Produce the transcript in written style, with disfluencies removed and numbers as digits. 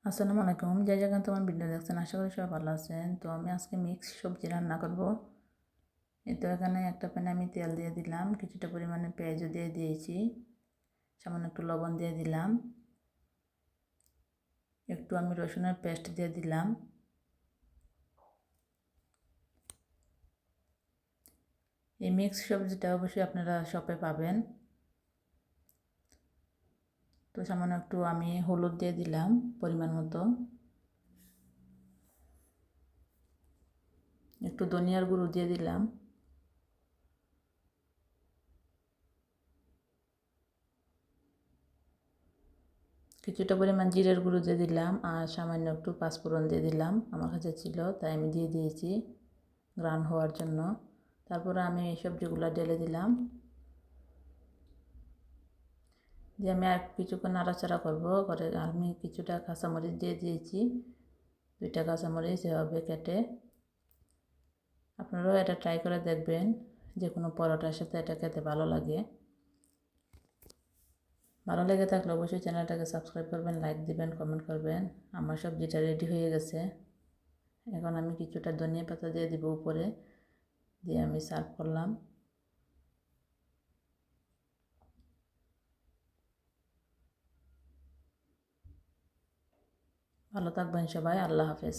আসসালামু আলাইকুম। যে যেখানে তোমার ভিডিও দেখছেন আশা করি সবাই ভালো আছেন। তো আমি আজকে মিক্স সবজি রান্না করব। তো এখানে একটা প্যানে আমি তেল দিয়ে দিলাম, কিছুটা পরিমাণে পেঁয়াজও দিয়ে দিয়েছি, সামান্য একটু লবণ দিয়ে দিলাম, একটু আমি রসুনের পেস্ট দিয়ে দিলাম। এই মিক্স সবজিটা অবশ্যই আপনারা শপে পাবেন। তো সামান্য একটু আমি হলুদ দিয়ে দিলাম পরিমাণ মতো, একটু ধনিয়ার গুঁড়ো দিয়ে দিলাম, কিছুটা পরিমাণ জিরের গুঁড়ো দিয়ে দিলাম, আর সামান্য একটু পাঁচফোড়ন দিয়ে দিলাম। আমার কাছে ছিল তাই আমি দিয়ে দিয়েছি গ্রান হওয়ার জন্য। তারপরে আমি এই সবজিগুলো ঢেলে দিলাম, দিয়ে আমি আর কিছুক্ষণ নাড়াচাড়া করবো করে আমি কিছুটা কাঁচামরিচ দিয়ে দিয়েছি, 2টা কাঁচামরিচ এভাবে কেটে। আপনারাও এটা ট্রাই করে দেখবেন, যে কোনো পরোটার সাথে এটা খেতে ভালো লাগে। ভালো লেগে থাকলে অবশ্যই চ্যানেলটাকে সাবস্ক্রাইব করবেন, লাইক দিবেন, কমেন্ট করবেন। আমার সবজিটা রেডি হয়ে গেছে। এখন আমি কিছুটা ধনিয়া পাতা দিয়ে দিব উপরে, দিয়ে আমি সার্ভ করলাম। ভালো থাকবেন সবাই, আল্লাহ হাফেজ।